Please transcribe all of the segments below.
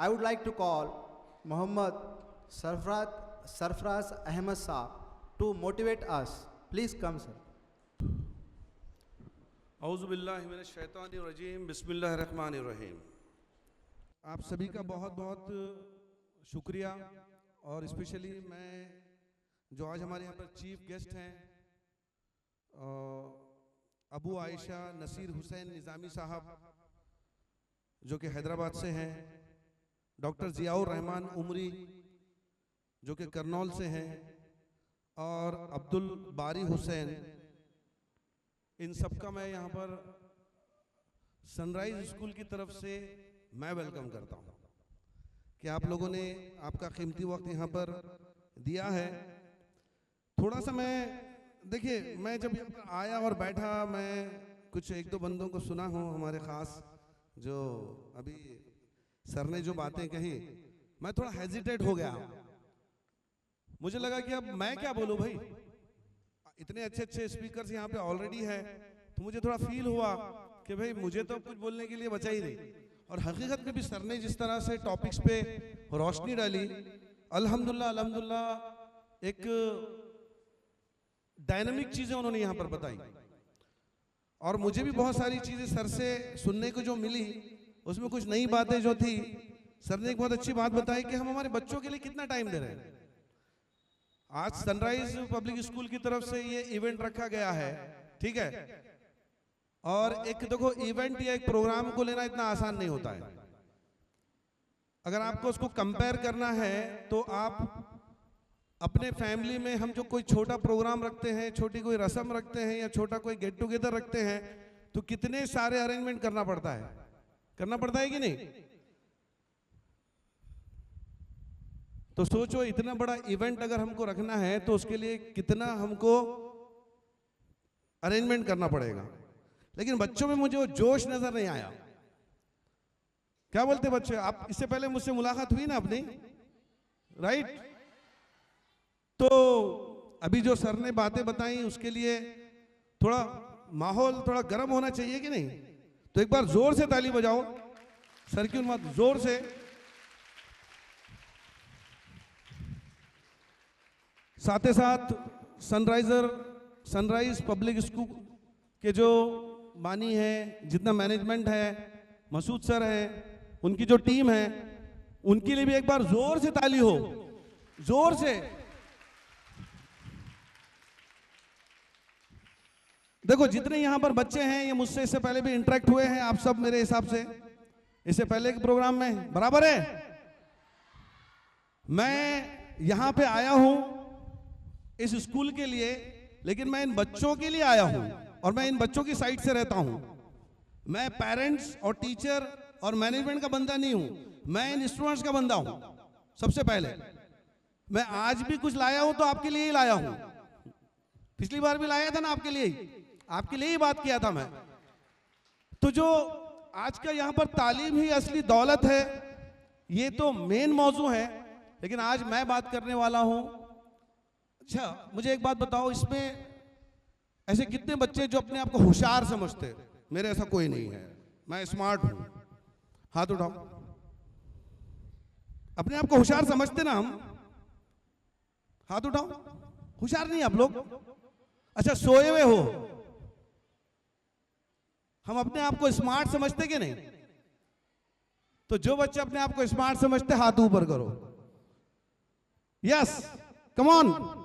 I would like to call Muhammad Sarfraz Ahmed Saab to motivate us. Please come, sir. औज़ुबिल्लाहिमिनश्शैतानिर्रजीम बिस्मिल्लाहिर्रहमानिर्रहीम। आप सभी का बहुत बहुत शुक्रिया। और स्पेशली मैं जो आज हमारे यहाँ पर चीफ गेस्ट हैं अबू आयशा नसीर हुसैन निज़ामी साहब जो कि हैदराबाद से हैं, डॉक्टर ज़ियाउर रहमान उमरी जो कि करनौल से हैं, और अब्दुल बारी हुसैन, इन सब का मैं यहाँ पर सनराइज स्कूल की तरफ से मैं वेलकम करता हूँ कि आप लोगों ने आपका कीमती वक्त यहाँ पर दिया है। थोड़ा सा मैं देखिए, मैं जब यहाँ पर आया और बैठा, मैं कुछ एक दो बंदों को सुना हूँ हमारे ख़ास, जो अभी सर ने जो बातें कही, मैं थोड़ा हेजिटेट हो गया। मुझे लगा कि अब मैं क्या बोलूँ भाई, इतने अच्छे अच्छे स्पीकर्स यहाँ पे ऑलरेडी है, तो मुझे थोड़ा फील हुआ कि भाई मुझे तो कुछ बोलने के लिए बचा ही नहीं। और हकीकत में भी सर ने जिस तरह से टॉपिक्स पे रोशनी डाली, अल्हम्दुलिल्लाह अल्हम्दुलिल्लाह एक डायनामिक चीज़ें उन्होंने यहाँ पर बताई। और मुझे भी बहुत सारी चीज़ें सर से सुनने को जो मिली, उसमें कुछ नई बातें जो थी, सर ने एक बहुत अच्छी बात बताई कि हम हमारे बच्चों के लिए कितना टाइम दे रहे हैं। आज सनराइज पब्लिक स्कूल की तरफ से ये इवेंट रखा गया है, ठीक है, और एक देखो इवेंट या एक प्रोग्राम को लेना इतना आसान नहीं होता है। अगर आपको उसको कंपेयर करना है तो आप अपने फैमिली में हम जो कोई छोटा प्रोग्राम रखते हैं, छोटी कोई रस्म रखते हैं या छोटा कोई गेट टुगेदर रखते हैं, तो कितने सारे अरेंजमेंट करना पड़ता है कि नहीं। तो सोचो इतना बड़ा इवेंट अगर हमको रखना है तो उसके लिए कितना हमको अरेंजमेंट करना पड़ेगा। लेकिन बच्चों में मुझे वो जोश नजर नहीं आया। क्या बोलते बच्चे? आप इससे पहले मुझसे मुलाकात हुई ना अपनी, राइट? तो अभी जो सर ने बातें बताई उसके लिए थोड़ा माहौल थोड़ा गर्म होना चाहिए कि नहीं? तो एक बार जोर से ताली बजाओ सर की उम्मीद, जोर से। साथ ही साथ सनराइज पब्लिक स्कूल के जो बानी है, जितना मैनेजमेंट है, मसूद सर है, उनकी जो टीम है, उनके लिए भी एक बार जोर से ताली हो, जोर से। देखो जितने यहाँ पर बच्चे हैं, ये मुझसे इससे पहले भी इंटरेक्ट हुए हैं आप सब, मेरे हिसाब से इससे पहले के प्रोग्राम में, बराबर है। मैं यहाँ पे आया हूँ इस स्कूल के लिए, लेकिन मैं इन बच्चों के लिए आया हूँ और मैं इन बच्चों की साइड से रहता हूँ। मैं पेरेंट्स और टीचर और मैनेजमेंट का बंदा नहीं हूँ, मैं इन स्टूडेंट्स का बंदा हूँ। सबसे पहले मैं आज भी कुछ लाया हूँ तो आपके लिए ही लाया हूँ। पिछली बार भी लाया था ना, आपके लिए ही बात किया था मैं। तो जो आज का यहाँ पर तालीम ही असली दौलत है, ये तो मेन मौजू है। लेकिन आज मैं बात करने वाला हूँ। अच्छा मुझे एक बात बताओ, इसमें ऐसे कितने बच्चे जो अपने आप को होशियार समझते हैं? मेरे ऐसा कोई नहीं है, मैं स्मार्ट हूं। हाथ उठाओ। अपने आप को होशियार समझते ना हम? हाथ उठाओ। होशियार नहीं आप लोग? अच्छा सोए हुए हो। हम अपने आप को स्मार्ट समझते कि नहीं? तो जो बच्चे अपने आप को स्मार्ट समझते, हाथ ऊपर करो। Yes, come on.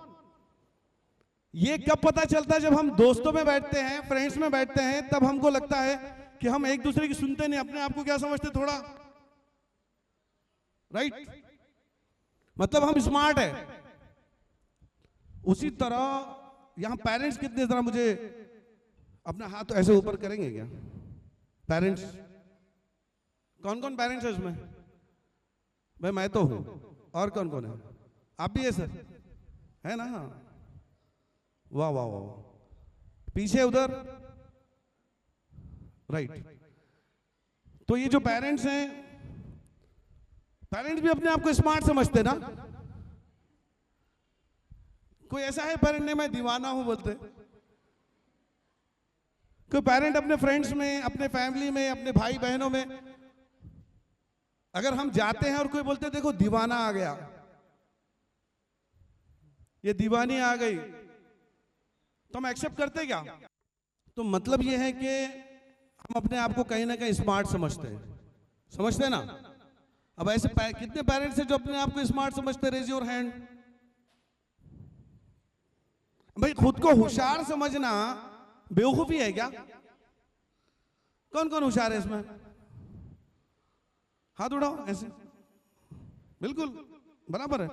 ये कब पता चलता है? जब हम दोस्तों में बैठते हैं, फ्रेंड्स में बैठते हैं, तब हमको लगता है कि हम एक दूसरे की सुनते नहीं, अपने आप को क्या समझते थोड़ा, राइट? मतलब हम स्मार्ट है। उसी तरह यहां पेरेंट्स कितने, जरा मुझे अपना हाथ तो ऐसे ऊपर करेंगे क्या? पेरेंट्स कौन कौन पेरेंट्स है उसमें? भाई मैं तो हूं, और कौन कौन है? आप भी है सर, है ना? वाह वाह वाह। पीछे उधर, राइट। तो ये जो पेरेंट्स हैं, पेरेंट्स भी अपने आप को स्मार्ट समझते ना? कोई ऐसा है पेरेंट ने मैं दीवाना हूं बोलते? कोई पेरेंट अपने फ्रेंड्स में, अपने फैमिली में, अपने भाई बहनों में अगर हम जाते हैं और कोई बोलते देखो दीवाना आ गया, ये दीवानी आ गई, तो हम एक्सेप्ट करते क्या? तो मतलब ये है कि हम अपने आप को कहीं ना कहीं स्मार्ट समझते हैं, समझते हैं ना? अब ऐसे कितने पेरेंट्स हैं जो अपने आप को स्मार्ट समझते हैं? Raise your hand. भाई खुद को होशियार समझना बेवकूफी है क्या? कौन कौन होशियार है इसमें? हाथ उठाओ ऐसे। बिल्कुल बराबर है।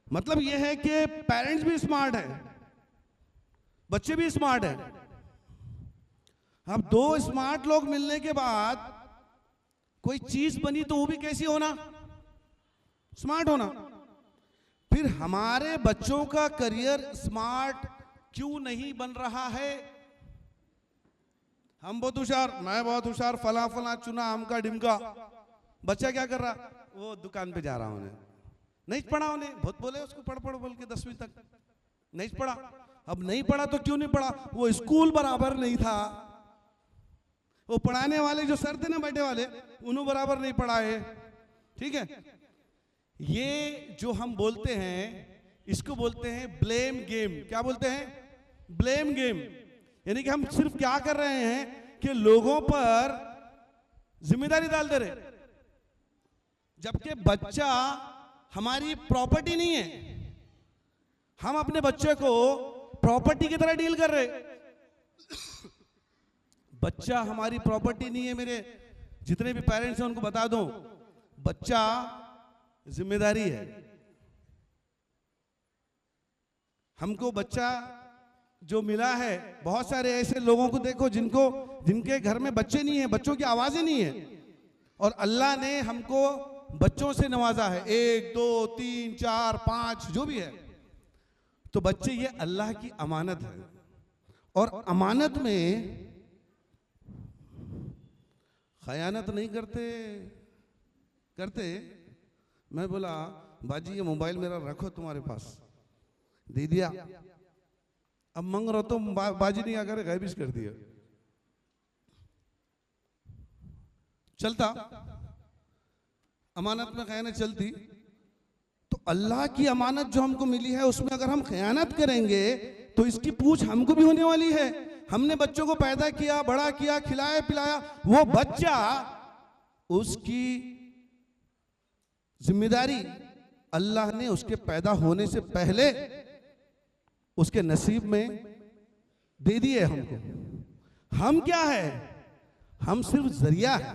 मतलब यह है कि पेरेंट्स भी स्मार्ट है, बच्चे भी स्मार्ट है। अब दो स्मार्ट लोग मिलने के बाद कोई चीज बनी तो वो भी कैसी होना? स्मार्ट होना। फिर हमारे बच्चों का करियर स्मार्ट क्यों नहीं बन रहा है? हम बहुत होशियार, मैं बहुत होशियार, फला फला चुना हमका डिमका। बच्चा क्या कर रहा? वो दुकान पे जा रहा उन्हें नहीं पढ़ा, उन्हें बहुत बोले उसको पढ़ पढ़ बोल के 10वीं तक नहीं पढ़ा। अब नहीं पढ़ा तो क्यों नहीं पढ़ा? वो स्कूल बराबर नहीं था, वो पढ़ाने वाले जो सर थे ना बैठे वाले, उन्होंने बराबर नहीं पढ़ाए। ठीक है, ये जो हम बोलते हैं इसको बोलते हैं ब्लेम गेम। क्या बोलते हैं? Blame game. यानी कि हम सिर्फ क्या कर रहे हैं कि लोगों पर जिम्मेदारी डाल दे रहे, जबकि बच्चा हमारी प्रॉपर्टी नहीं है। हम अपने बच्चे को प्रॉपर्टी की तरह डील कर रहे। बच्चा हमारी प्रॉपर्टी नहीं है। मेरे जितने भी पेरेंट्स हैं उनको बता दूं, बच्चा जिम्मेदारी है। हमको बच्चा जो मिला है, बहुत सारे ऐसे लोगों को देखो जिनके घर में बच्चे नहीं है, बच्चों की आवाजें नहीं है, और अल्लाह ने हमको बच्चों से नवाजा है। 1 2 3 4 5 जो भी है। तो बच्चे ये अल्लाह की अमानत है, और अमानत में खयानत नहीं करते। मैं बोला बाजी ये मोबाइल मेरा रखो तुम्हारे पास, दे दिया। अब मंग रहा तो बाजी नहीं आकर गायब कर दिया। चलता अमानत में खयानत चलती, तो अल्लाह की अमानत जो हमको मिली है उसमें अगर हम खयानत करेंगे तो इसकी पूछ हमको भी होने वाली है। हमने बच्चों को पैदा किया, बड़ा किया, खिलाया पिलाया, वो बच्चा, उसकी जिम्मेदारी अल्लाह ने उसके पैदा होने से पहले उसके नसीब में दे दी है हमको। हम क्या है? हम सिर्फ जरिया है।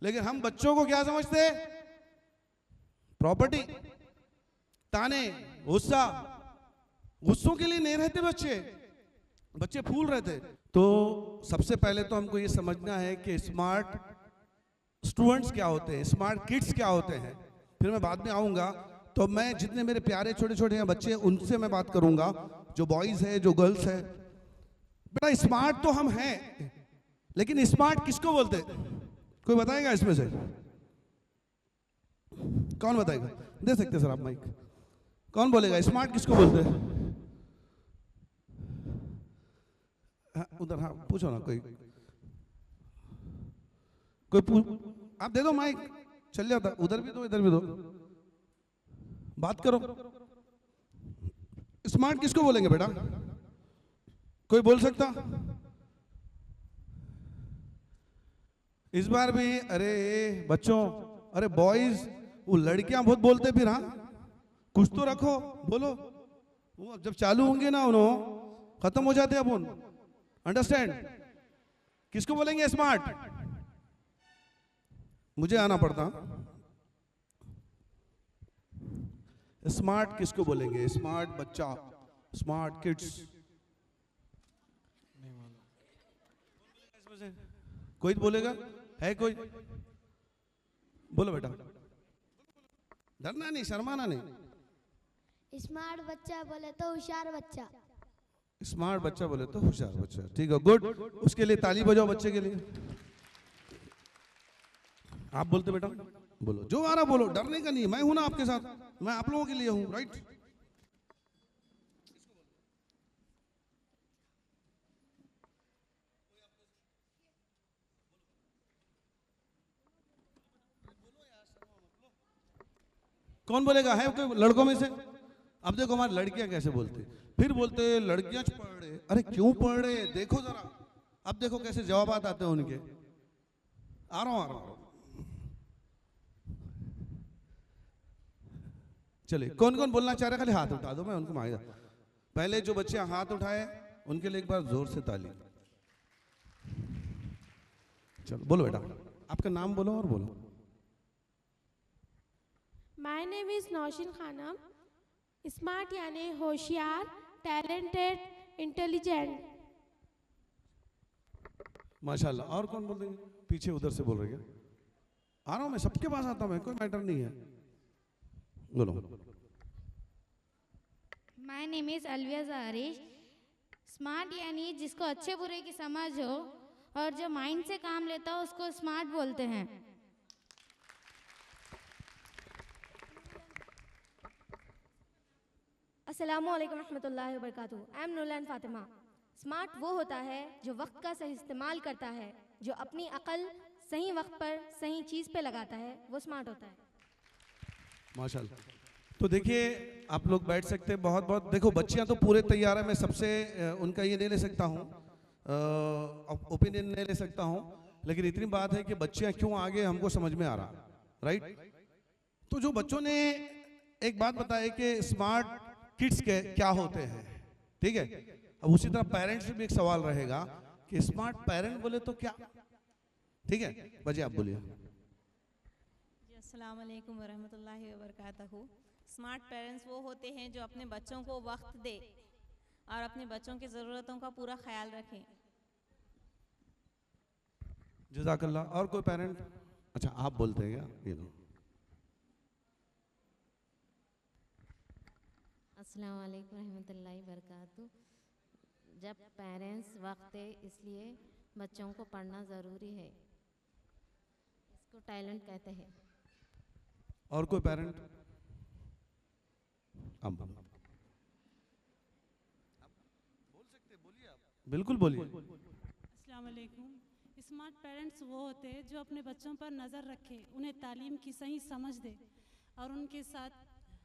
लेकिन हम बच्चों को क्या समझते हैं? प्रॉपर्टी। ताने, गुस्सा, गुस्सों के लिए नहीं रहते बच्चे फूल रहते। तो सबसे पहले तो हमको ये समझना है कि स्मार्ट स्टूडेंट्स क्या होते हैं, स्मार्ट किड्स क्या होते हैं। फिर मैं बाद में आऊंगा, तो मैं जितने मेरे प्यारे छोटे छोटे बच्चे उनसे मैं बात करूंगा, जो बॉयज है जो गर्ल्स है। बेटा स्मार्ट तो हम हैं, लेकिन स्मार्ट किसको बोलते हैं? कोई बताएगा इसमें से? कौन बताएगा? दे सकते सर आप माइक। कौन बोलेगा स्मार्ट किसको बोलते हैं? उधर हाँ पूछो ना, कोई आप दे दो माइक, चल जाता। उधर भी दो इधर भी दो, बात करो। स्मार्ट किसको बोलेंगे बेटा? कोई बोल सकता? इस बार भी अरे बच्चों, अरे बॉयज, वो लड़कियां बहुत बोलते फिर। हाँ कुछ तो रखो, बोलो। वो जब चालू होंगे ना उन्होंने खत्म हो जाते अपन। अंडरस्टैंड? किसको बोलेंगे स्मार्ट? मुझे आना पड़ता। स्मार्ट किसको बोलेंगे? स्मार्ट बच्चा, स्मार्ट किड्स। कोई बोलेगा? है कोई? बोलो बेटा, डरना नहीं, शर्माना नहीं। स्मार्ट बच्चा बोले तो होशियार बच्चा। स्मार्ट बच्चा बोले तो होशियार बच्चा। ठीक है, गुड। उसके लिए ताली बजाओ बच्चे के लिए। आप बोलते बेटा, बोलो जो आ रहा बोलो, डरने का नहीं। मैं हूं ना आपके साथ, मैं आप लोगों के लिए हूं। राइट? कौन बोलेगा? है कोई लड़कों में से? अब देखो हमारी लड़कियां कैसे बोलती, फिर बोलते लड़कियां पढ़ रहे, अरे क्यों पढ़ रहे, देखो जरा। अब देखो कैसे जवाब आते हैं उनके। आ रहा हूं। चलिए, कौन कौन बोलना चाह रहे हैं? खाली हाथ उठा दो, मैं उनको मांगा। पहले जो बच्चे हाथ उठाए उनके लिए एक बार जोर से ताली। चलो बोलो बेटा, आपका नाम बोलो और बोलो। My name is Nausheen Khanam. Smart यानी होशियार, टैलेंटेड, इंटेलिजेंट। माशाल्लाह। और कौन बोल देंगे? पीछे उधर से बोल रहे हैं। आ रहा हूं मैं, सबके पास आता हूं मैं, कोई मैटर नहीं है। बोलो। My name is Alviya Zarish. Smart यानी जिसको अच्छे बुरे की समझ हो और जो माइंड से काम लेता हो उसको स्मार्ट बोलते हैं। अस्सलामुअलैकुम रहमतुल्लाहि व बरकातुहू। I am Nurlan Fatima. Smart वो होता है जो वक्त का सही इस्तेमाल करता है, जो अपनी अकल सही वक्त पर सही चीज़ पे लगाता है, वो स्मार्ट होता है। माशाल्लाह। तो देखिए आप लोग बैठ सकते हैं। बहुत बहुत देखो, बच्चियां तो पूरे तैयार है, मैं सबसे उनका ये नहीं ले सकता हूँ, ओपिनियन नहीं ले सकता हूँ, लेकिन इतनी बात है कि बच्चियां क्यों आगे हमको समझ में आ रहा, राइट। तो जो बच्चों ने एक बात बताई कि स्मार्ट किड्स के क्या होते हैं, ठीक है। अब उसी तरह पेरेंट्स से भी एक सवाल रहेगा कि स्मार्ट पेरेंट बोले तो क्या, ठीक है। बजे आप बोलिए। अस्सलाम वालेकुम वरहमतुल्लाहि वबरकातुहू। स्मार्ट पेरेंट्स वो होते हैं जो अपने बच्चों को वक्त दे और अपने बच्चों की ज़रूरतों का पूरा ख्याल रखें। जज़ाकल्लाह। और कोई पेरेंट? अच्छा आप बोलते हैं क्या? ये लो। अस्सलाम वालेकुम रहमतुल्लाहि बरकातहू। जब पेरेंट्स वक्त दे, इसलिए बच्चों को पढ़ना ज़रूरी है, इसको टैलेंट कहते हैं। और कोई पेरेंट? आप बोल सकते, बोलिए आप, बिल्कुल बोलिए। अस्सलाम वालेकुम। स्मार्ट पेरेंट्स वो होते हैं जो अपने बच्चों पर नज़र रखे, उन्हें तालीम की सही समझ दे और उनके साथ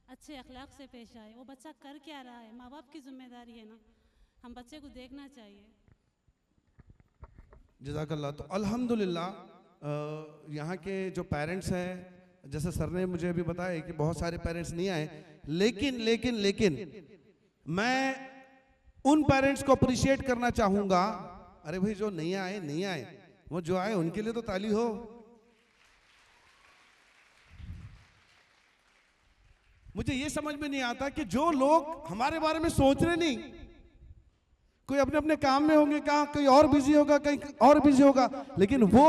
अच्छे अखलाक से पेश आए। वो बच्चा कर क्या रहा है, माँ बाप की जिम्मेदारी है ना, हम बच्चे को देखना चाहिए। जज़ाकल्लाह। तो अल्हम्दुलिल्लाह यहाँ के जो पेरेंट्स हैं, जैसे सर ने मुझे अभी बताया कि बहुत सारे पेरेंट्स नहीं आए, लेकिन मैं उन पेरेंट्स को अप्रिशिएट करना चाहूँगा। अरे भाई जो नहीं आए, वो जो आए उनके लिए तो ताली हो। मुझे ये समझ में नहीं आता कि जो लोग हमारे बारे में सोच रहे नहीं, कोई अपने अपने काम में होंगे, कहाँ कोई और बिजी होगा, कहीं और बिजी होगा, लेकिन वो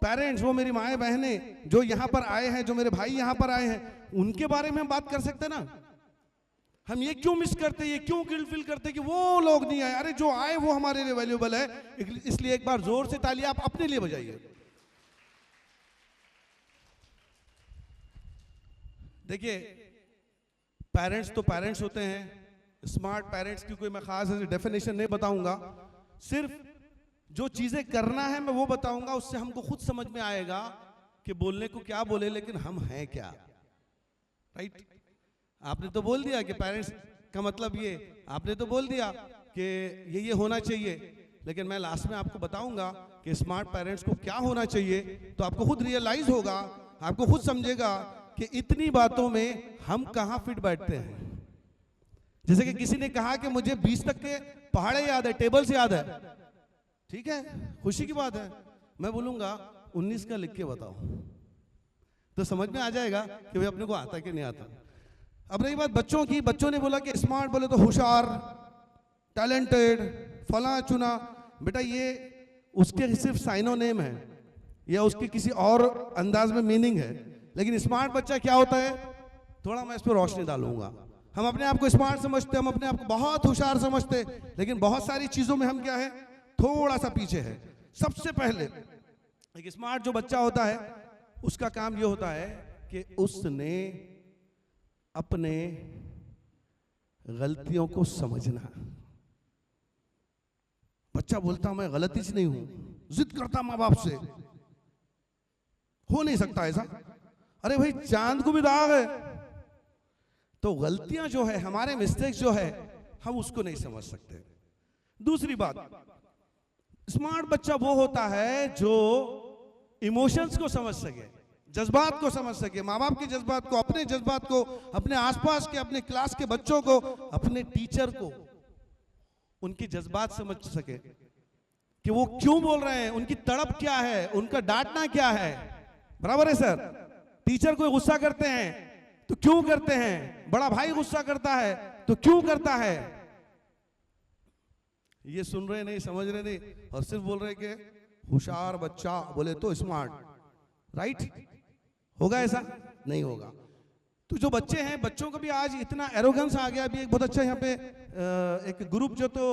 पेरेंट्स, वो मेरी माएँ बहनें जो यहाँ पर आए हैं, जो मेरे भाई यहाँ पर आए हैं, उनके बारे में हम बात कर सकते हैं ना। हम ये क्यों मिस करते, ये क्यों गिल्ट फील करते कि वो लोग नहीं आए? अरे जो आए वो हमारे लिए वैल्यूएबल है, इसलिए एक बार जोर से ताली आप अपने लिए बजाइए। देखिए पेरेंट्स तो पेरेंट्स होते हैं। स्मार्ट पेरेंट्स की कोई मैं खास डेफिनेशन नहीं बताऊंगा, सिर्फ जो चीजें करना है मैं वो बताऊंगा, उससे हमको खुद समझ में आएगा कि बोलने को क्या बोले लेकिन हम हैं क्या, राइट। आपने तो बोल दिया कि पेरेंट्स का मतलब ये, आपने तो बोल दिया कि ये होना चाहिए, लेकिन मैं लास्ट में आपको बताऊंगा कि स्मार्ट पेरेंट्स को क्या होना चाहिए, तो आपको खुद रियलाइज होगा, आपको खुद समझेगा कि इतनी बातों में हम कहाँ फिट बैठते हैं। जैसे कि किसी ने कहा कि मुझे 20 तक के पहाड़े याद है, टेबल्स याद है, ठीक है, खुशी की बात है। मैं बोलूंगा 19 का लिख के बताओ, तो समझ में आ जाएगा कि भाई अपने को आता कि नहीं आता। अब रही बात बच्चों की, बच्चों ने बोला कि स्मार्ट बोले तो होशियार, टैलेंटेड, फला चुना। बेटा ये उसके सिर्फ साइनोनेम है या उसके किसी और अंदाज में मीनिंग है, लेकिन स्मार्ट बच्चा क्या होता है, थोड़ा मैं इस पर रोशनी डालूंगा। हम अपने आप को स्मार्ट समझते, हम अपने आप को बहुत होशियार समझते, लेकिन बहुत सारी चीजों में हम क्या है, थोड़ा सा पीछे है। सबसे पहले एक स्मार्ट जो बच्चा होता है उसका काम ये होता है कि उसने अपने गलतियों को समझना। बच्चा बोलता मैं गलती से नहीं हूं, जिद करता माँ बाप से, हो नहीं सकता ऐसा। अरे भाई चांद को भी दाग है, तो गलतियां जो है, हमारे मिस्टेक्स जो है, हम उसको नहीं समझ सकते। दूसरी बात, स्मार्ट बच्चा वो होता है जो इमोशंस को समझ सके, जज्बात को समझ सके, माँ बाप के जज्बात को, अपने जज्बात को, अपने आसपास के, अपने क्लास के बच्चों को, अपने टीचर को, उनके जज्बात समझ सके कि वो क्यों बोल रहे हैं, उनकी तड़प क्या है, उनका डांटना क्या है। बराबर है सर? टीचर कोई गुस्सा करते हैं तो क्यों करते हैं, बड़ा भाई गुस्सा करता है तो क्यों करता है। ये सुन रहे नहीं, समझ रहे नहीं, और सिर्फ बोल रहे कि होशियार बच्चा बोले तो स्मार्ट। राइट? होगा ऐसा? नहीं होगा। तो जो बच्चे हैं, बच्चों को भी आज इतना एरोगेंस आ गया। अभी एक बहुत अच्छा यहाँ पे एक ग्रुप जो तो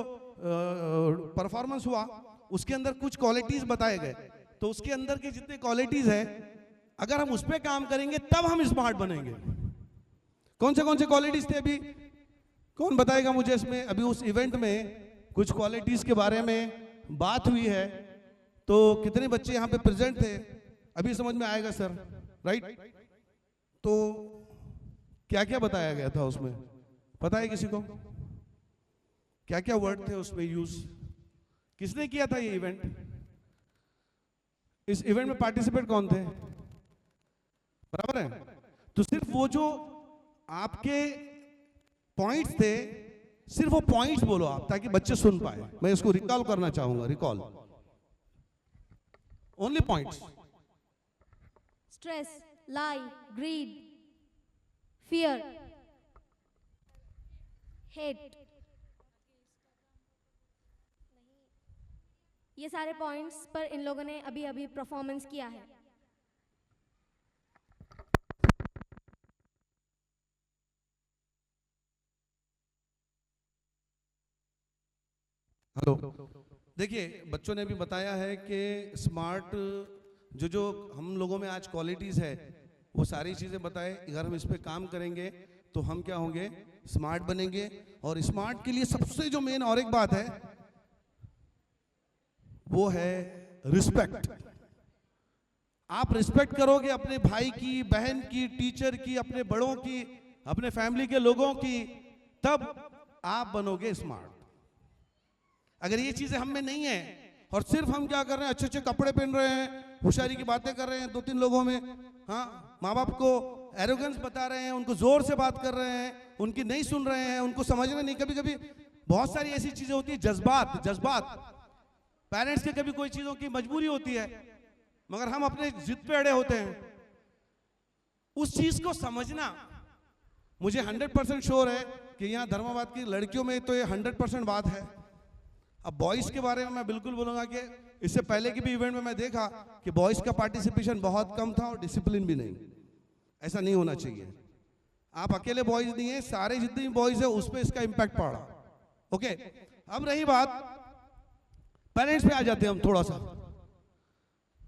परफॉर्मेंस हुआ, उसके अंदर कुछ क्वालिटीज बताए गए, तो उसके अंदर के जितने क्वालिटीज हैं, अगर हम उस पर काम करेंगे तब हम स्मार्ट बनेंगे। कौन से क्वालिटीज थे, अभी कौन बताएगा मुझे? इसमें अभी उस इवेंट में कुछ क्वालिटीज के बारे में बात हुई है, तो कितने बच्चे यहाँ पे प्रेजेंट थे, अभी समझ में आएगा सर। राइट? तो क्या क्या बताया गया था उसमें, पता है किसी को? क्या क्या वर्ड थे उसमें यूज, किसने किया था ये इवेंट? इस इवेंट में पार्टिसिपेट कौन थे? बराबर है? तो सिर्फ वो जो आपके पॉइंट्स थे, सिर्फ वो पॉइंट्स बोलो आप, ताकि बच्चे सुन पाए। मैं इसको रिकॉल करना चाहूंगा, रिकॉल, ओनली पॉइंट्स। स्ट्रेस, लाई, ग्रीड, फियर, हेट, ये सारे पॉइंट्स पर इन लोगों ने अभी अभी परफॉर्मेंस किया है। हेलो, देखिए बच्चों ने भी बताया है कि स्मार्ट जो हम लोगों में आज क्वालिटीज है, वो सारी चीजें बताए। अगर हम इस पे काम करेंगे तो हम क्या होंगे, स्मार्ट बनेंगे। और स्मार्ट के लिए सबसे जो मेन और एक बात है, वो है रिस्पेक्ट। आप रिस्पेक्ट करोगे अपने भाई की, बहन की, टीचर की, अपने बड़ों की, अपने फैमिली के लोगों की, तब आप बनोगे स्मार्ट। अगर ये चीजें हम में नहीं है और सिर्फ हम क्या कर रहे हैं, अच्छे अच्छे कपड़े पहन रहे हैं, होशियारी की बातें कर रहे हैं दो तीन लोगों में, हाँ, माँ बाप को एरोगेंस बता रहे हैं, उनको जोर से बात कर रहे हैं, उनकी नहीं सुन रहे हैं, उनको समझना नहीं। कभी कभी बहुत सारी ऐसी चीजें होती है, जज्बात पेरेंट्स के, कभी कोई चीजों की मजबूरी होती है, मगर हम अपने जिद पे अड़े होते हैं। उस चीज को समझना, मुझे 100% श्योर है कि यहाँ धर्माबाद की लड़कियों में तो ये 100% बात है। अब बॉयज के बारे में मैं बिल्कुल बोलूंगा कि इससे पहले की भी इवेंट में मैं देखा कि बॉयज का पार्टिसिपेशन बहुत कम था और डिसिप्लिन भी नहीं। ऐसा नहीं होना चाहिए। आप अकेले बॉयज नहीं है, सारे जितने भी बॉयज है उस पर इसका इम्पैक्ट पड़ा। ओके, अब रही बात पेरेंट्स पे आ जाते हैं हम थोड़ा सा।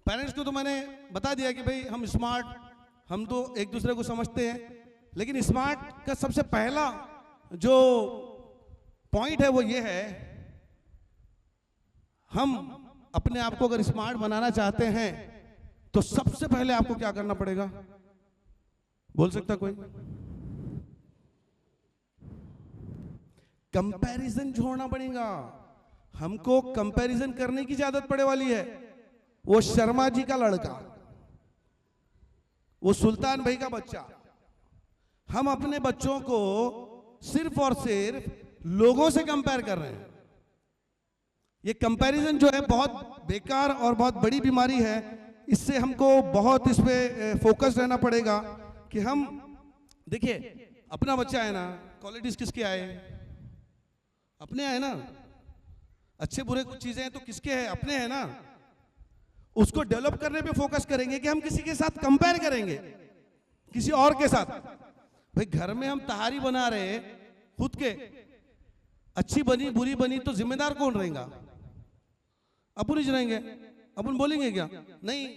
पेरेंट्स को तो मैंने बता दिया कि भाई हम स्मार्ट, हम तो एक दूसरे को समझते हैं, लेकिन स्मार्ट का सबसे पहला जो पॉइंट है वो ये है, हम अपने आप को अगर स्मार्ट बनाना चाहते हैं तो सबसे पहले आपको क्या करना पड़ेगा, बोल सकता कोई? कंपैरिजन छोड़ना पड़ेगा। हमको कंपैरिजन करने की आदत पड़े वाली है। वो शर्मा जी का लड़का, वो सुल्तान भाई का बच्चा, हम अपने बच्चों को सिर्फ और सिर्फ लोगों से कंपेयर कर रहे हैं। ये कंपैरिजन जो है बहुत बेकार और बहुत बड़ी बीमारी है। इससे हमको बहुत इस पे फोकस रहना पड़ेगा कि हम देखिए, अपना बच्चा है ना, क्वालिटीज किसके आए? अपने आए ना। अच्छे बुरे कुछ चीजें हैं तो किसके हैं? अपने हैं ना। उसको डेवलप करने पे फोकस करेंगे कि हम किसी के साथ कंपेयर करेंगे, किसी और के साथ। भाई घर में हम तहारी बना रहे हैं खुद के, अच्छी बनी बुरी बनी तो जिम्मेदार कौन रहेगा? अपन ही रहेंगे। अपन बोलेंगे क्या? नहीं,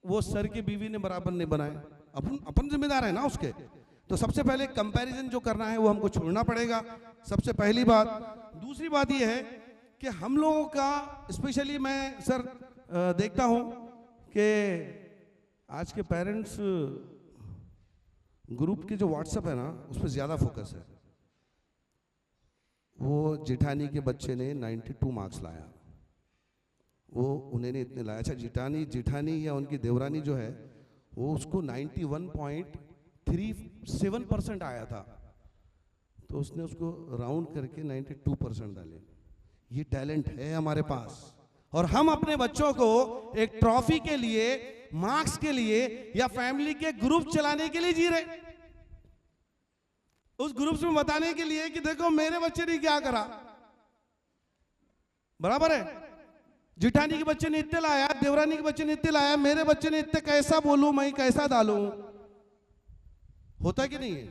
वो सर की बीवी ने बराबर नहीं बनाए, अपन जिम्मेदार है ना उसके। तो सबसे पहले कंपैरिजन जो करना है वो हमको छोड़ना पड़ेगा, सबसे पहली बात। दूसरी बात ये है कि हम लोगों का, स्पेशली मैं सर देखता हूं कि आज के पेरेंट्स ग्रुप के जो व्हाट्सएप है ना उस पर ज़्यादा फोकस है। वो जेठानी के बच्चे ने 92 मार्क्स लाया, वो उन्होंने इतने लाया। अच्छा, जेठानी या उनकी देवरानी जो है वो उसको 91.37% आया था, तो उसने उसको राउंड करके 92% डाले। ये टैलेंट है हमारे पास, और हम अपने बच्चों को एक ट्रॉफी के लिए, मार्क्स के लिए या फैमिली के ग्रुप चलाने के लिए जी रहे, उस ग्रुप्स में बताने के लिए कि देखो मेरे बच्चे ने क्या करा। बराबर है, जिठानी के बच्चे ने इतने लाया, देवरानी के बच्चे ने इतने लाया, मेरे बच्चे ने इतने, कैसा बोलूं मैं, कैसा डालूं। होता कि नहीं है?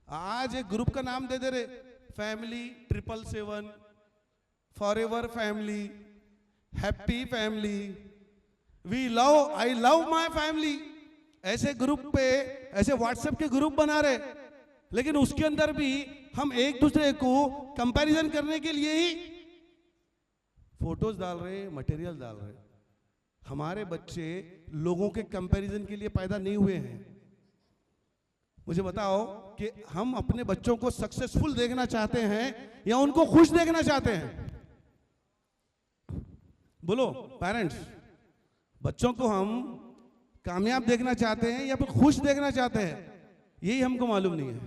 आज एक ग्रुप का नाम दे दे रहे, family 777, forever family, happy family, we love, I love my family. ऐसे ग्रुप पे, ऐसे व्हाट्सएप के ग्रुप बना रहे, लेकिन उसके अंदर भी हम एक दूसरे को कंपैरिजन करने के लिए ही फोटोज डाल रहे, मटेरियल डाल रहे। हमारे बच्चे लोगों के कंपैरिजन के लिए पैदा नहीं हुए हैं। मुझे बताओ कि हम अपने बच्चों को सक्सेसफुल देखना चाहते हैं या उनको खुश देखना चाहते हैं? बोलो पेरेंट्स, बच्चों को हम कामयाब देखना चाहते हैं या फिर खुश देखना चाहते हैं? यही हमको मालूम नहीं है।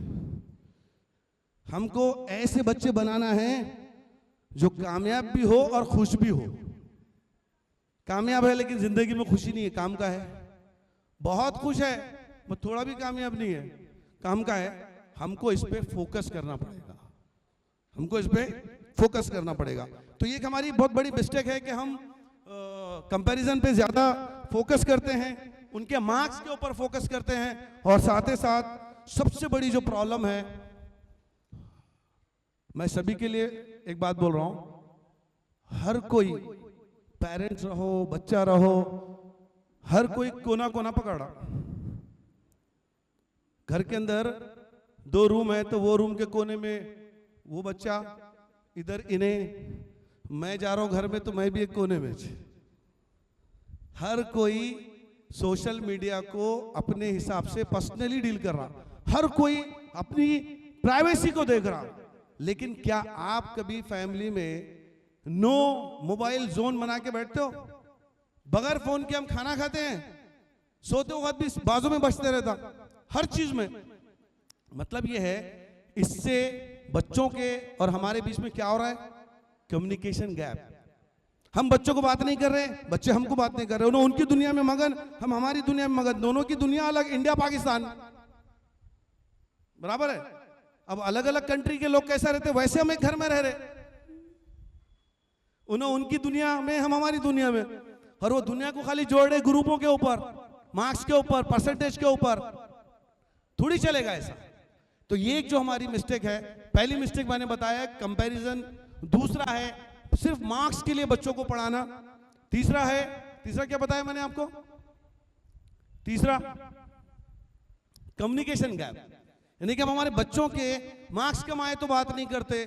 हमको ऐसे बच्चे बनाना है जो कामयाब भी हो और खुश भी हो। कामयाब है लेकिन जिंदगी में खुशी नहीं है, काम का है। बहुत खुश है पर थोड़ा भी कामयाब नहीं है, काम का है। हमको इस पे फोकस करना पड़ेगा, हमको इस पे फोकस करना पड़ेगा। तो ये एक हमारी बहुत बड़ी मिस्टेक है कि हम कंपैरिजन पे ज्यादा फोकस करते हैं, उनके मार्क्स के ऊपर फोकस करते हैं, और साथ ही साथ सबसे बड़ी जो प्रॉब्लम है, मैं सभी के लिए एक बात बोल रहा हूं, हर कोई पेरेंट्स रहो, बच्चा रहो, हर कोई कोना कोना पकड़ा। घर के अंदर 2 रूम है तो वो रूम के कोने में वो बच्चा, इधर इन्हें, मैं जा रहा हूं घर में तो मैं भी एक कोने में। हर कोई सोशल मीडिया को अपने हिसाब से पर्सनली डील कर रहा, हर कोई अपनी प्राइवेसी को देख रहा। लेकिन क्या आप कभी फैमिली में नो मोबाइल जोन बना के बैठते हो? बगैर फोन के हम खाना खाते हैं, सोते वक्त भी बाजू में बजते रहता, हर चीज में। मतलब यह है, इससे बच्चों के और हमारे बीच में क्या हो रहा है? Communication gap. हम बच्चों को बात नहीं कर रहे, बच्चे हमको बात नहीं कर रहे। उन्होंने उनकी दुनिया में मगन, हम हमारी दुनिया में मगन, दोनों की दुनिया अलग, इंडिया पाकिस्तान। बराबर है? अब अलग अलग कंट्री के लोग कैसा रहते, वैसे हम एक घर में रह रहे। उन्हें उनकी दुनिया में, हम हमारी दुनिया में, और वो दुनिया को खाली जोड़ रहे ग्रुपों के ऊपर, मार्क्स के ऊपर, परसेंटेज के ऊपर। थोड़ी चलेगा ऐसा। तो ये जो हमारी मिस्टेक है, पहली मिस्टेक मैंने बताया कंपैरिजन, दूसरा है सिर्फ मार्क्स के लिए बच्चों को पढ़ाना, तीसरा क्या बताया मैंने आपको? तीसरा कम्युनिकेशन गैप, यानी कि हम हमारे बच्चों के मार्क्स कम आए तो बात नहीं करते,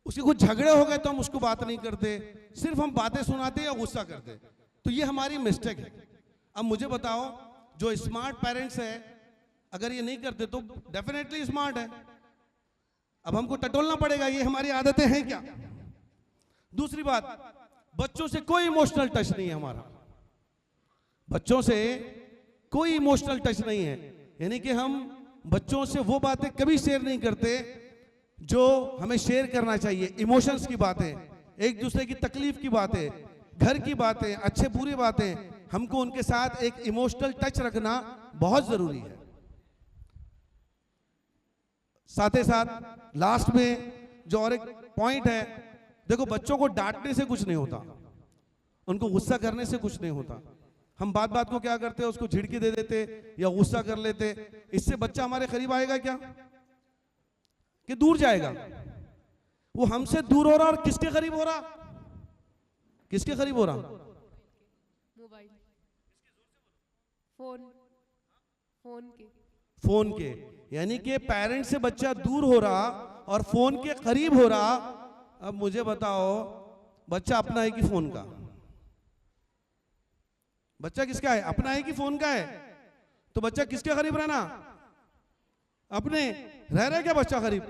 उसके कुछ झगड़े हो गए तो हम उसको बात नहीं करते, सिर्फ हम बातें सुनाते या गुस्सा करते। तो ये हमारी मिस्टेक है। अब मुझे बताओ, जो स्मार्ट पेरेंट्स है, अगर ये नहीं करते तो डेफिनेटली स्मार्ट है। अब हमको टटोलना पड़ेगा, ये हमारी आदतें हैं क्या? दूसरी बात, बच्चों से कोई इमोशनल टच नहीं है हमारा, बच्चों से कोई इमोशनल टच नहीं है। यानी कि हम बच्चों से वो बातें कभी शेयर नहीं करते जो हमें शेयर करना चाहिए। इमोशंस की बातें, एक दूसरे की तकलीफ की बातें, घर की बातें, अच्छे बुरी बातें, हमको उनके साथ एक इमोशनल टच रखना बहुत जरूरी है। साथ ही साथ लास्ट में जो और एक पॉइंट है, देखो बच्चों को डांटने से कुछ नहीं होता, उनको गुस्सा करने से कुछ नहीं होता। हम बात बात को क्या करते हैं, उसको झिड़की दे देते या गुस्सा कर लेते। इससे बच्चा हमारे करीब आएगा क्या कि दूर जाएगा? वो हमसे दूर हो रहा, और किसके करीब हो रहा? किसके करीब हो रहा? मोबाइल, फोन के। यानी कि पेरेंट्स से बच्चा दूर हो रहा और फोन के करीब हो रहा। अब मुझे बताओ, बच्चा अपना है कि फोन का? बच्चा किसका है? अपना है कि फोन का है? तो बच्चा किसके करीब रहना? अपने रह रहे क्या बच्चा गरीब,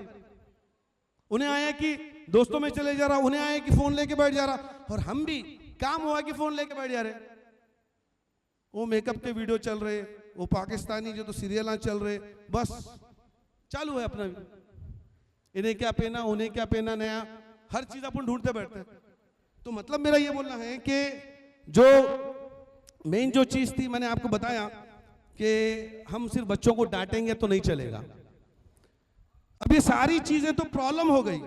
उन्हें आया कि दोस्तों में चले जा रहा, उन्हें आया कि फोन लेके बैठ जा रहा, और हम भी काम हुआ कि फोन लेके बैठ जा रहे। वो मेकअप के वीडियो चल रहे, वो पाकिस्तानी जो तो सीरियल चल रहे, बस चालू है अपना। इन्हें क्या पहना, उन्हें क्या पहना, नया हर चीज अपन ढूंढते बैठते हैं। तो मतलब मेरा ये बोलना है कि जो मेन जो चीज थी मैंने आपको बताया कि हम सिर्फ बच्चों को डांटेंगे तो नहीं चलेगा। अब ये सारी चीजें तो प्रॉब्लम हो गई,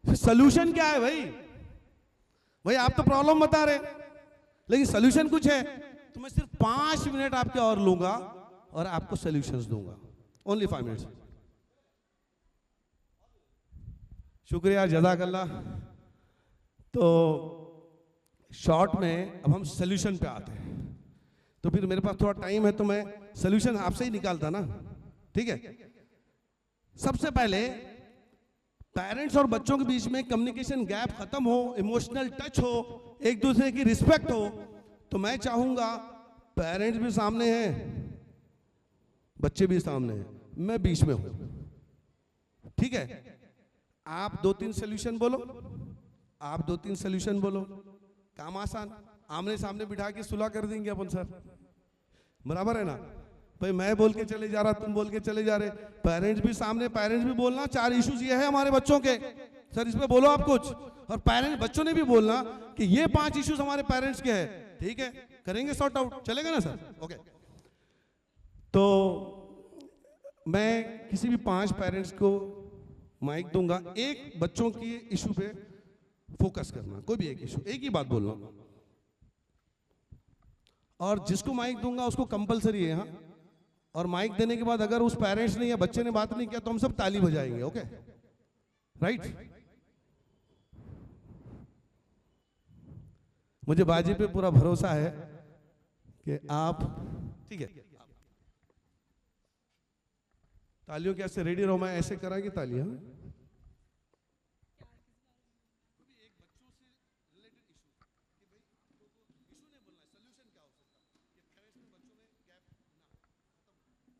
फिर सोल्यूशन क्या है भाई आप तो प्रॉब्लम बता रहे, लेकिन सोल्यूशन कुछ है तो मैं सिर्फ 5 मिनट आपके और लूंगा और आपको सोल्यूशंस दूंगा, ओनली 5 मिनट्स। शुक्रिया, जज़ाकल्लाह। तो शॉर्ट में अब हम सोल्यूशन पे आते हैं, तो फिर मेरे पास थोड़ा टाइम है तो मैं सोल्यूशन आपसे ही निकालता ना, ठीक है। सबसे पहले पेरेंट्स और बच्चों के बीच में कम्युनिकेशन गैप खत्म हो, इमोशनल टच हो, एक दूसरे की रिस्पेक्ट हो, तो मैं चाहूंगा पेरेंट्स भी सामने हैं, बच्चे भी सामने हैं, मैं बीच में हूं, ठीक है। आप 2-3 सोल्यूशन बोलो, आप 2-3 सोल्यूशन बोलो, काम आसान, आमने सामने बिठा के सुलह कर देंगे अपन सर, बराबर है ना भाई। मैं बोल के चले जा रहा, तुम बोल के चले जा रहे, पेरेंट्स भी सामने, पेरेंट्स भी बोलना 4 इश्यूज ये है हमारे बच्चों के, सर इस पे बोलो आप कुछ, और पेरेंट्स बच्चों ने भी बोलना कि ये 5 इश्यूज हमारे पेरेंट्स के हैं, ठीक है, करेंगे सॉर्ट आउट, चलेगा ना सर, ओके। तो मैं किसी भी 5 पेरेंट्स को माइक दूंगा, एक बच्चों की इशू पे फोकस करना, कोई भी एक इशू, एक ही बात बोलना, और जिसको माइक दूंगा उसको कंपलसरी है, हाँ। और माइक देने के बाद अगर उस पेरेंट्स ने या बच्चे ने बात नहीं किया तो हम सब ताली बजाएंगे, ओके, राइट। मुझे बाजी पे पूरा भरोसा है कि आप, ठीक है, तालियों के ऐसे रेडी रहो, मैं ऐसे कराएंगे तालियां।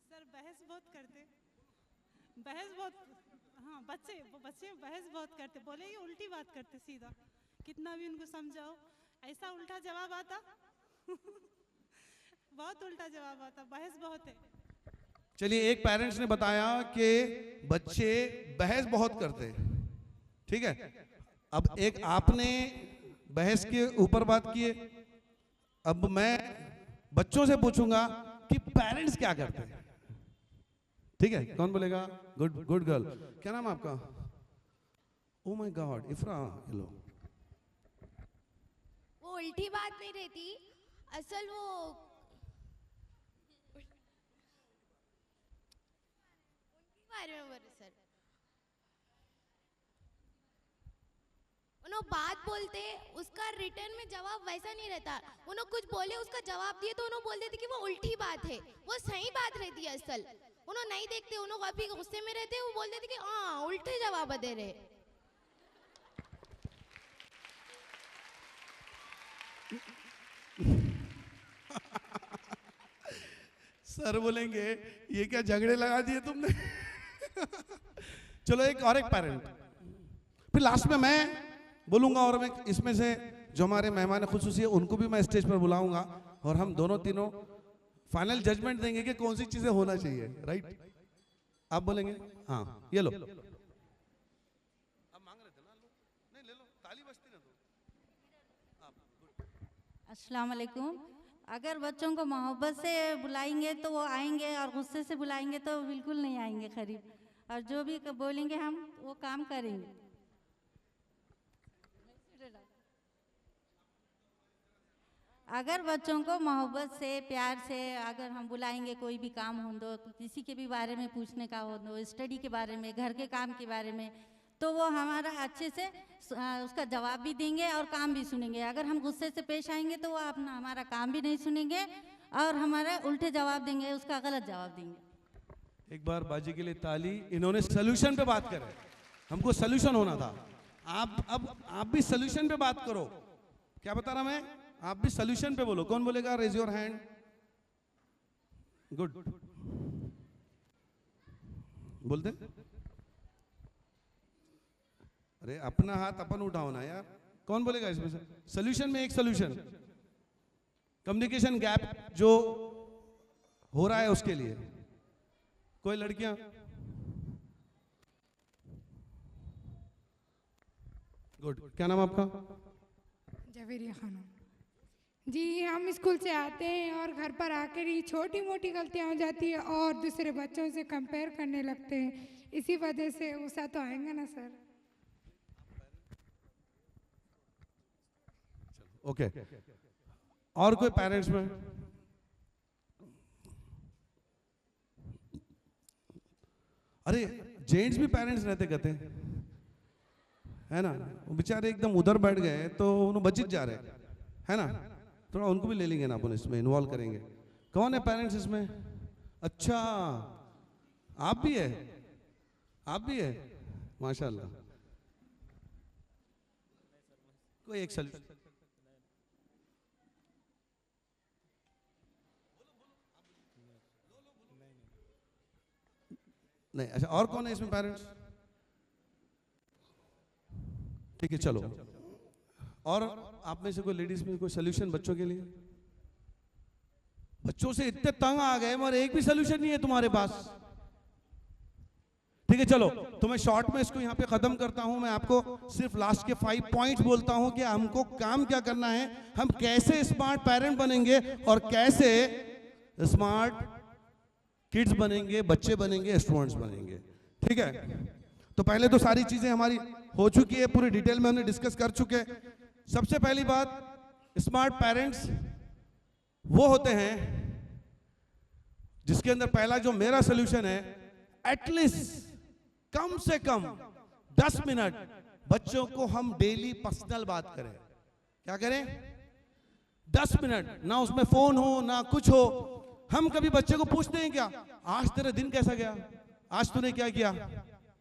सर बहस बहुत करते, बहस बहुत, हाँ बच्चे बहस बहुत करते, बोले ये उल्टी बात करते सीधा, कितना भी उनको समझाओ ऐसा उल्टा जवाब आता बहुत उल्टा जवाब आता, बहस बहुत है। चलिए, एक पेरेंट्स ने बताया कि बच्चे बहस बहुत करते हैं, ठीक है। अब एक आपने बहस के ऊपर बात की है, अब मैं बच्चों से पूछूंगा कि पेरेंट्स क्या करते हैं, ठीक है। कौन बोलेगा? गुड गर्ल, क्या नाम है आपका? Oh my God, इफ्रा, hello. वो उल्टी बात नहीं रहती, असल वो उनके बारे में बोले सर, उन्होंने बात बोलते उसका रिटर्न में जवाब वैसा नहीं रहता, उन्होंने कुछ बोले उसका जवाब दिए तो उन्होंने बोल देते कि वो उल्टी बात है, वो सही बात रहती है असल, उन्होंने नहीं देखते, उन्होंने अभी गुस्से में रहते वो बोल देते कि हाँ उल्टे जवाब दे रहे। सर बोलेंगे ये क्या झगड़े लगा दिए तुमने चलो एक और एक पेरेंट, फिर लास्ट में मैं बोलूंगा, और मैं इसमें से जो हमारे मेहमान खुसूसी है उनको भी मैं स्टेज पर बुलाऊंगा, और हम दोनों तीनों फाइनल जजमेंट देंगे कि कौन सी चीजें होना चाहिए, राइट। आप बोलेंगे हाँ, ये लो, अब मांग रहे थे ना, नहीं ले लो, ताली बजती ना तो। अस्सलाम वालेकुम। अगर बच्चों को मोहब्बत से बुलाएंगे तो वो आएंगे, और गुस्से से बुलाएंगे तो बिल्कुल नहीं आएंगे करीब, और जो भी बोलेंगे हम वो काम करेंगे। अगर बच्चों को मोहब्बत से, प्यार से अगर हम बुलाएंगे, कोई भी काम हो दो, किसी के भी बारे में पूछने का हो दो, स्टडी के बारे में, घर के काम के बारे में, तो वो हमारा अच्छे से उसका जवाब भी देंगे और काम भी सुनेंगे। अगर हम गुस्से से पेश आएंगे तो वो अपना हमारा काम भी नहीं सुनेंगे और हमारे उल्टे जवाब देंगे, उसका गलत जवाब देंगे। एक बार बाजी के लिए ताली। इन्होंने सोल्यूशन पे बात करे, हमको सोल्यूशन होना था। आप भी सोल्यूशन पे बात करो। क्या बता रहा मैं? आप भी सोल्यूशन पे बोलो। कौन बोलेगा? Raise your hand. गुड। बोलते? अरे अपना हाथ अपन उठाओ ना यार, कौन बोलेगा इसमें से? सोल्यूशन में एक सोल्यूशन, कम्युनिकेशन गैप जो हो रहा है उसके लिए। कोई लड़कियां? गुड, क्या नाम आपका? जवेरिया खानम। जी, हम स्कूल से आते हैं और घर पर आकर ही छोटी मोटी गलतियां हो जाती है और दूसरे बच्चों से कंपेयर करने लगते हैं, इसी वजह से गुस्सा तो आएगा ना सर। ओके, और कोई पेरेंट्स में? अरे जेंट्स भी पेरेंट्स रहते कहते है ना, वो बेचारे एकदम उधर बैठ गए तो उन्हें बचित जा रहे है ना, थोड़ा उनको भी ले लेंगे ना अपन, इसमें इन्वॉल्व करेंगे। कौन है पेरेंट्स इसमें? अच्छा, आप भी है, आप भी है, माशाल्लाह। कोई एक सॉल्यूशन? नहीं, अच्छा, और कौन है इसमें पेरेंट्स? ठीक है, चलो, और आप में से कोई लेडीज में कोई सोल्यूशन बच्चों के लिए? बच्चों से इतने तंग आ गए मगर एक भी सोल्यूशन नहीं है तुम्हारे पास। ठीक है, चलो, तो मैं शॉर्ट में इसको यहाँ पे खत्म करता हूं। मैं आपको सिर्फ लास्ट के 5 पॉइंट्स बोलता हूं कि हमको काम क्या करना है, हम कैसे स्मार्ट पेरेंट बनेंगे और कैसे स्मार्ट किड्स बनेंगे, बच्चे बनेंगे, स्टूडेंट्स बनेंगे। ठीक है, तो पहले तो सारी चीजें हमारी हो चुकी है, पूरी डिटेल में हमने डिस्कस कर चुके हैं। सबसे पहली बात, स्मार्ट पेरेंट्स वो होते हैं जिसके अंदर पहला जो मेरा सोल्यूशन है, एटलीस्ट कम से कम 10 मिनट बच्चों को हम डेली पर्सनल बात करें। क्या करें? 10 मिनट, ना उसमें फोन हो ना कुछ हो। हम कभी बच्चे को पूछते हैं क्या, आज तेरा दिन कैसा गया, आज तूने क्या किया?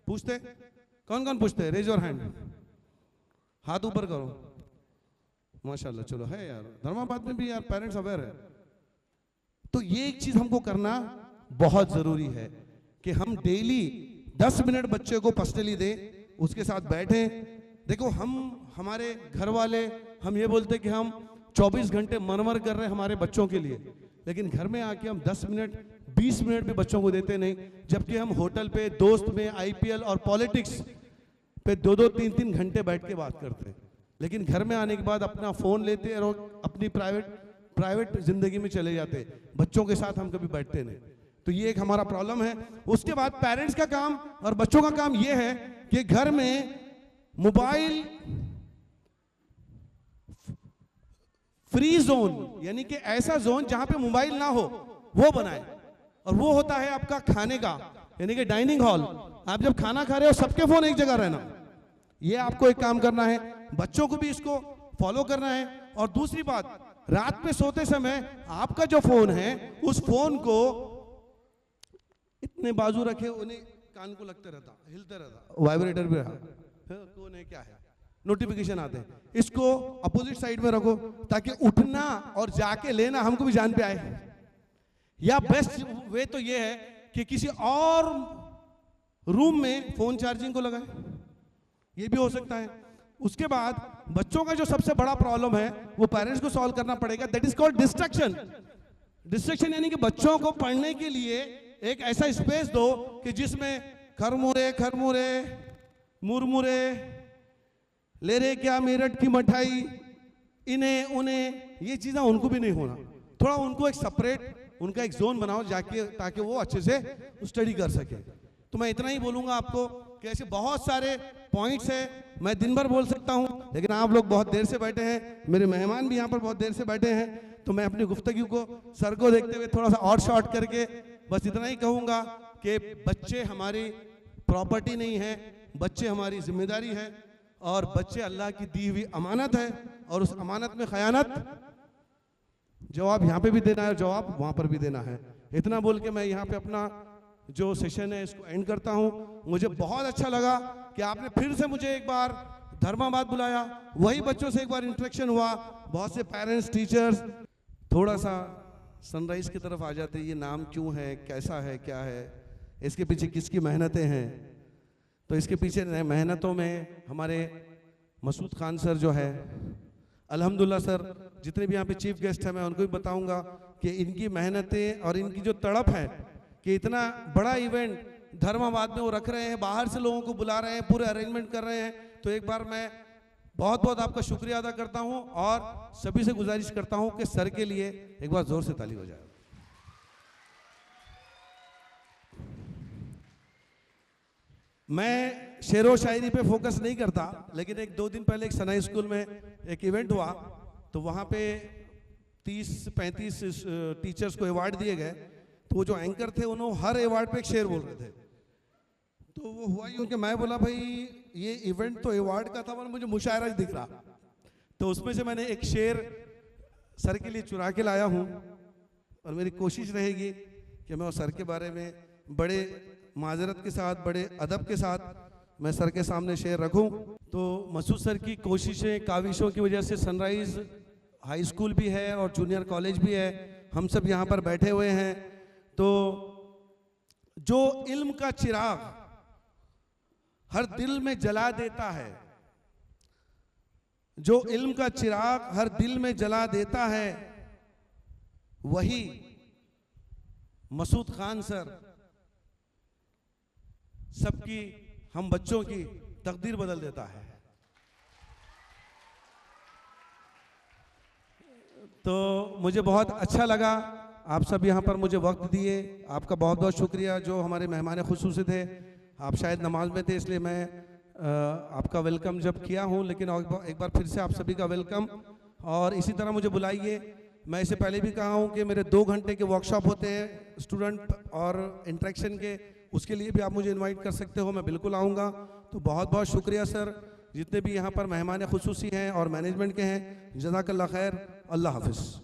पूछते? कौन कौन पूछते हैं? रेज योर हैंड, हाथ ऊपर करो। माशाल्लाह, चलो है यार, धर्माबाद में भी यार पेरेंट्स अवेयर है। तो ये एक चीज हमको करना बहुत जरूरी है कि हम डेली 10 मिनट बच्चे को पर्सनली दें, उसके साथ बैठे। देखो, हम हमारे घर वाले हम ये बोलते कि हम 24 घंटे मनवर कर रहे हैं हमारे बच्चों के लिए, लेकिन घर में आके हम 10 मिनट 20 मिनट भी बच्चों को देते नहीं, जबकि हम होटल पे, दोस्त में, आईपीएल और पॉलिटिक्स पे 2-2, 3-3 घंटे बैठ के बात करते हैं। लेकिन घर में आने के बाद अपना फोन लेते हैं और अपनी प्राइवेट जिंदगी में चले जाते हैं, बच्चों के साथ हम कभी बैठते नहीं। तो ये एक हमारा प्रॉब्लम है। उसके बाद पेरेंट्स का काम और बच्चों का काम ये है कि घर में मोबाइल फ्री जोन, यानी कि ऐसा जोन जहां पे मोबाइल ना हो, वो बनाए। और वो होता है आपका खाने का, यानी कि डाइनिंग हॉल। आप जब खाना खा रहे हो, सबके फोन एक जगह रहना, ये आपको एक काम करना है। बच्चों को भी इसको फॉलो करना है। और दूसरी बात, रात में सोते समय आपका जो फोन है, उस फोन को इतने बाजू रखे, उन्हें कान को लगते रहता, हिलते रहता, वाइब्रेटर भी रहा, कौन है क्या है, नोटिफिकेशन आते हैं। इसको अपोजिट साइड में रखो ताकि उठना और जाके लेना हमको भी जान पे आए। या बेस्ट वे तो ये है कि किसी और रूम में फोन चार्जिंग को लगाए, ये भी हो सकता है। उसके बाद बच्चों का जो सबसे बड़ा प्रॉब्लम है वो पेरेंट्स को सॉल्व करना पड़ेगा, that is called distraction. Distraction यानी कि बच्चों को पढ़ने के लिए एक ऐसा स्पेस दो कि जिसमें खरमुरे मुरमुरे, ले रे क्या मेरठ की मिठाई, इन्हें उन्हें, ये चीज़ें उनको भी नहीं होना। थोड़ा उनको एक सेपरेट उनका एक जोन बनाओ जाके, ताकि वो अच्छे से स्टडी कर सके। तो मैं इतना ही बोलूँगा आपको कि ऐसे बहुत सारे पॉइंट्स हैं, मैं दिन भर बोल सकता हूँ, लेकिन आप लोग बहुत देर से बैठे हैं, मेरे मेहमान भी यहाँ पर बहुत देर से बैठे हैं, तो मैं अपनी गुफ्तगू को सर को देखते हुए थोड़ा सा और शॉर्ट करके बस इतना ही कहूँगा कि बच्चे हमारी प्रॉपर्टी नहीं है, बच्चे हमारी जिम्मेदारी है, और बच्चे अल्लाह की दी हुई अमानत है, और उस अमानत में खयानत, जवाब यहाँ पे भी देना है, जवाब वहाँ पर भी देना है। इतना बोल के मैं यहाँ पे अपना जो सेशन है इसको एंड करता हूँ। मुझे बहुत अच्छा लगा कि आपने फिर से मुझे एक बार धर्माबाद बुलाया, वही बच्चों से एक बार इंटरेक्शन हुआ, बहुत से पेरेंट्स, टीचर्स थोड़ा सा सनराइज की तरफ आ जाते, ये नाम क्यों है, कैसा है, क्या है, इसके पीछे किसकी मेहनतें हैं। तो इसके पीछे मेहनतों में हमारे मसूद खान सर जो है, अल्हम्दुलिल्लाह सर, जितने भी यहाँ पे चीफ गेस्ट हैं मैं उनको भी बताऊंगा कि इनकी मेहनतें और इनकी जो तड़प है कि इतना बड़ा इवेंट धर्माबाद में वो रख रहे हैं, बाहर से लोगों को बुला रहे हैं, पूरे अरेंजमेंट कर रहे हैं। तो एक बार मैं बहुत बहुत आपका शुक्रिया अदा करता हूं और सभी से गुजारिश करता हूं कि सर के लिए एक बार जोर से ताली हो जाए। मैं शेर व शायरी पे फोकस नहीं करता, लेकिन एक 2 दिन पहले एक सनाई स्कूल में एक इवेंट हुआ, तो वहाँ पे 30-35 टीचर्स को अवार्ड दिए गए। तो वो जो एंकर थे उन्होंने हर अवार्ड पे एक शेर बोल रहे थे। तो वो हुआ यूँ कि मैं बोला भाई ये इवेंट तो अवार्ड का था, मुझे मुशायरा दिख रहा। तो उसमें से मैंने एक शेर सर के लिए चुरा के लाया हूँ और मेरी कोशिश रहेगी कि मैं उस सर के बारे में बड़े माजरत के साथ, बड़े अदब के साथ मैं सर के सामने शेर रखूं। तो मसूद सर की कोशिशें, काविशों की वजह से सनराइज़ हाई स्कूल भी है और जूनियर कॉलेज भी है, हम सब यहाँ पर बैठे हुए हैं। तो जो इल्म का चिराग हर दिल में जला देता है, जो इल्म का चिराग हर दिल में जला देता है, वही मसूद खान सर सबकी, हम बच्चों की तकदीर बदल देता है। तो मुझे बहुत अच्छा लगा, आप सब यहाँ पर मुझे वक्त दिए, आपका बहुत बहुत शुक्रिया। जो हमारे मेहमान खुसूसी थे, आप शायद नमाज में थे इसलिए मैं आपका वेलकम जब किया हूँ, लेकिन एक बार फिर से आप सभी का वेलकम। और इसी तरह मुझे बुलाइए। मैं इससे पहले भी कहा हूँ कि मेरे 2 घंटे के वर्कशॉप होते हैं स्टूडेंट और इंटरेक्शन के, उसके लिए भी आप मुझे इनवाइट कर सकते हो, मैं बिल्कुल आऊँगा। तो बहुत बहुत शुक्रिया सर, जितने भी यहाँ पर मेहमान खुसूसी हैं और मैनेजमेंट के हैं, जज़ाकल्लाह खैर, अल्लाह हाफिज़।